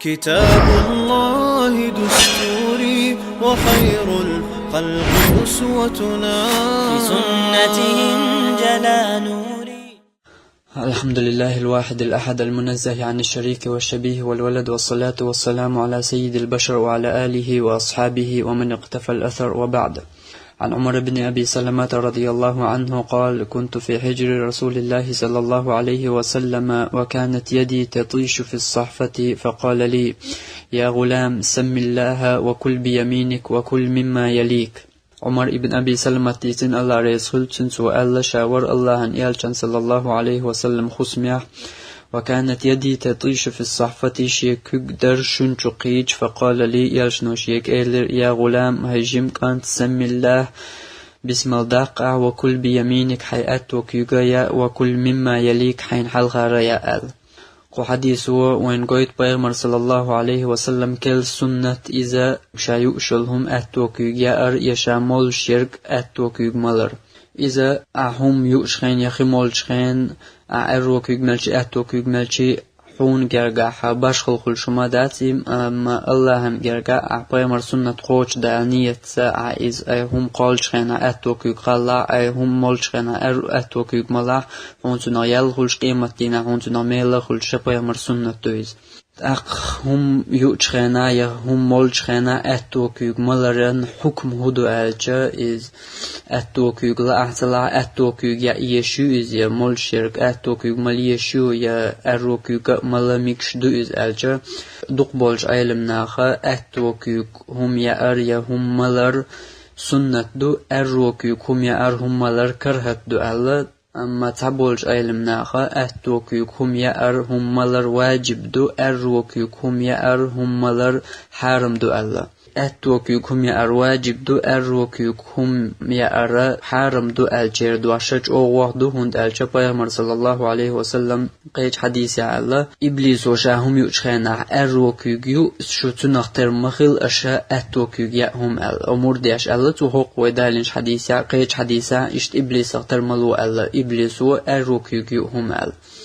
كتاب الله دستوري وخير الخلق أسوتنا في سنته جلا نوري. الحمد لله الواحد الأحد المنزه عن الشريك والشبيه والولد، والصلاة والسلام على سيد البشر وعلى آله وأصحابه ومن اقتفى الأثر، وبعد. عن عمر بن أبي سلمة رضي الله عنه قال: كنت في حجر رسول الله صلى الله عليه وسلم وكانت يدي تطيش في الصحفة، فقال لي: يا غلام، سم الله وكل بيمينك وكل مما يليك. عمر ابن أبي سلمة تيسن الله رسول تنسو ألا شاور الله أن يالشان صلى الله عليه وسلم خسميح. وكانت يدي تطيش في الصحفة شيك درشن شقيج، فقال لي: يالشنو شيك إيلر يا غلام، هجم كانت سم الله بسم الدقع وكل بيمينك حيات وكيغايا وكل مما يليك حين حلغا يا آل. حديثه وين قيت بيغمر صلى الله عليه وسلم كل سنة إذا شايوشلهم أتوكيغ يشامل شرك أتوكيغ ملر. إذا أهم يوشخين يخمول شخين أروكيغ ملشي أتوكيغ ملشي حون جرجع باش خلقل شما داتي أما الله هم جرجع بيغمر سنة خوش دانية إذ هم قال شخين أتوكيغ قلا هم مول شخين أتوكيغ ملا هونتنا يلخلش قيمة دينا هونتنا ميلا خلش بيغمر سنة دويز. هم يوشخينا هم مول شخينا أتوكيغ ملرن حكم هدو ألجا إز أتوكيغ لا أحتلا أتوكيغ يا يشو إز يا مول شرك أتوكيغ مال يشو يا أروكيغ مال ميكش دو إز ألجا دوق بولج أيلم ناخا أتوكيغ هم يا يا هم ملر سنة دو أروكيغ هم يا هم ملر كرهت دو ألا. أما تبولج أيلم ناخا أتوكيغ هم يا هم ملر واجب دو أروكيغ هم يا هم ملر حارم دو ألا. أتوكيغ هم يا واجب دو أروكيغ هم يا حارم دو الجير دو أشج أو دو هند الجا بيغمر صلى الله عليه وسلم قيج حديث على إبليس وشاهم يوشخينا أروكيغ يو شو تنختر مخيل أشا أتوكيغ يا هم الأمور ديش ألا تحق ودالنش حديثة قيج حديثة إشت إبليس اختر ملو ألا إبليس و أروكيغ يو هم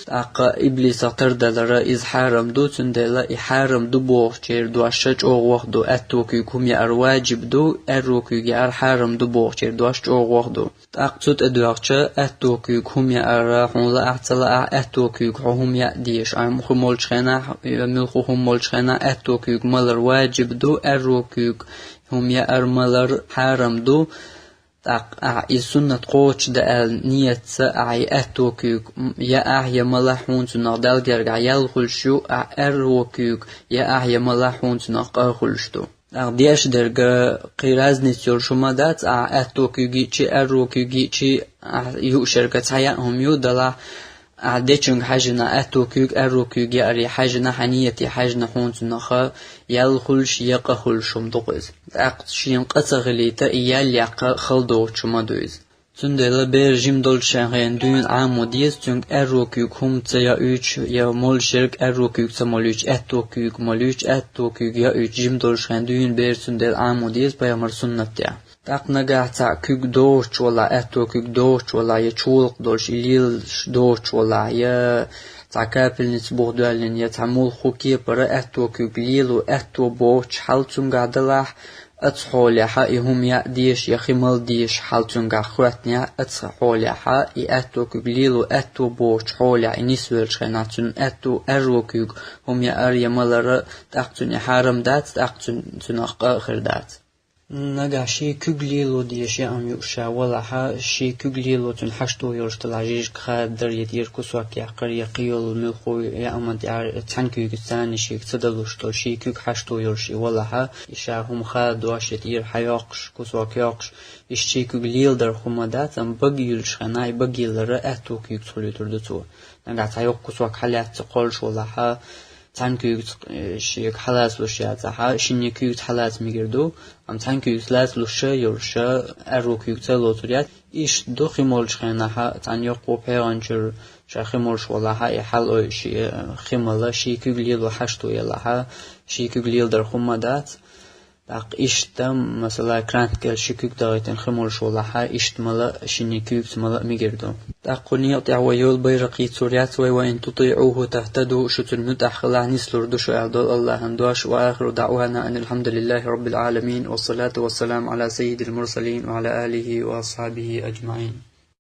أقا إبليس اختر دلرا إز حارم دو تندلا إحارم دو بوغ جير دو أشج أو دو أتوكيغ هم يا واجب دو أروكيغ يا حارم دو بوغ جير دو أشج أو دو أقصد أدوغشة أتوكيغ هم يا حون لا أحتلا أتوكيغ هم يا ديش عم خمول شخنا ملخو خمول شخنا أتوكيغ ملر واجب دو أروكيغ هم يا ملر حارم دو السنة قوش دا نية أعي أتوكيغ يا ملاحون تنقدال جرجع يلخل شو أروكيغ يا ملاحون تنقل خلشتو ديش درجة قيراز نتيور شما دات أتوكيغي چي أروكيغي چي يو شركة حياتهم يو دلا عديشن حاجنا أتوكيغ أروكيغ يأري حاجنا حنيتي حاجنا حونت نخا يلخلش يقخلشم دقز أقشين قصغليتا إيال يقا خلدو شما دوز تندلا بيرجيم دول شهرين دون عامو ديز تنك أروكيغ هم تيا اوش يا مول شرك أروكيغ تمالوش أتوكيغ مالوش أتوكيغ يا اوش جيم دول شهرين دون بير تندل عامو ديز بيامر سنة تيا تاقنقا تعكيغ دوش ولا أتوكيغ دوش ولا يشولق دوش إليلش دوش ولا يا تعكابل نتبوغ دوالين يتعمول خوكي برا أتوكيغ ليلو أتو بوش حالتون قادلاح أتحولي حقي هم يأديش يخمل ديش حالتون قاخواتنيا أتحولي حقي أتوكيغ ليلو أتو بوش حولي نسويل شخيناتون أتو أروكيغ هم يأري ملر تاقتون يحارم دات تاقتون تنق آخر دات نجا شيء كجليلو ديش يأم يوشا ولا ها شيء كجليلو تنحشتو يرشت العجيج قادر يدير كسوك يعقر يقيل ملخو يأم ديار تنكو يكتاني شيء تدلوشتو شيء كج حشتو يرشي ولا ها يشاهم خاد واش يدير حياقش كسوك ياقش الشيء كجليل در خمادات أم بقيل شخناي بقيل رأتو كيكتولي تردتو نجا تعيق كسوك حالات تقولش ولا ها تانكيوت شيك حلاس لوشيا تها شينيكيوت حلاس ميگردو ام تانكيوت لاس لوشا يورشا اروكيوت لوتريات ايش دو خيمول شخناها تانيو قوبيرانجر شخيمولش ولاها يحل او شي خيملا شي كيغليل وحشتو يلاها شي كيغليل در خمادات تاق إشتم مثلا كرانت كل شكوك دايتن خمر شولحا إشتملا شنيكوك ملا ميجردو تاقوني يطيع ويول بيرقي سوريات وإن تطيعوه تهتدوا شتنمت أخلع نسلر دشو أعدال الله هندواش وآخر دعوانا أن الحمد لله رب العالمين والصلاة والسلام على سيد المرسلين وعلى آله وأصحابه أجمعين.